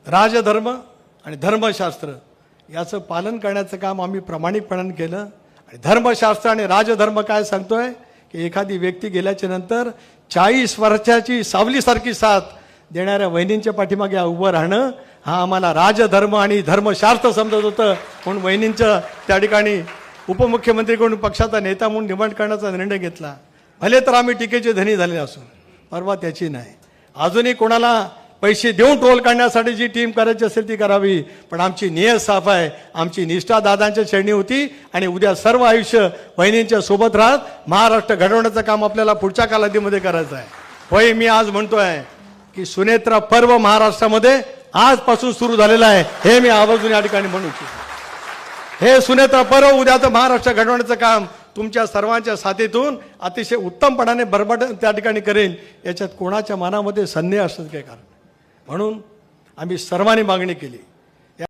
राजधर्म आणि धर्मशास्त्र याचं पालन करण्याचं काम आम्ही प्रामाणिकपणाने केलं। आणि धर्मशास्त्र आणि राजधर्म काय सांगतोय की एखादी व्यक्ती गेल्याच्या नंतर 40 वर्षाची सावलीसारखी साथ देणाऱ्या वहिनींच्या पाठीमागे उभं राहणं हा आम्हाला राजधर्म आणि धर्मशास्त्र समजत होतं। म्हणून वहिनींचं त्या ठिकाणी उपमुख्यमंत्रीकडून पक्षाचा नेता म्हणून निवड करण्याचा निर्णय घेतला। भले तर आम्ही टीकेचे धनी झाले असून परवा त्याची नाही। अजूनही कोणाला पैसे देऊन ट्रोल करण्यासाठी जी टीम करायची असेल ती करावी, पण आमची नियत साफ आहे, आमची निष्ठा दादांच्या चरणी होती आणि उद्या सर्व आयुष्य बहिणींच्या सोबत राहत महाराष्ट्र घडवण्याचं काम आपल्याला पुढच्या कालावधीमध्ये करायचं आहे। होय, मी आज म्हणतोय की सुनेत्रा पर्व महाराष्ट्रामध्ये आजपासून सुरू झालेलं आहे, हे मी आवर्जून या ठिकाणी म्हणू इच्छितो। हे सुनेत्रा पर्व उद्याचं महाराष्ट्र घडवण्याचं काम तुमच्या सर्वांच्या साथीतून अतिशय उत्तमपणाने बरबट त्या ठिकाणी करेन, याच्यात कोणाच्या मनामध्ये संदेह असण्याचं काय कारण। म्हणून आम्ही सर्वांनी मागणी केली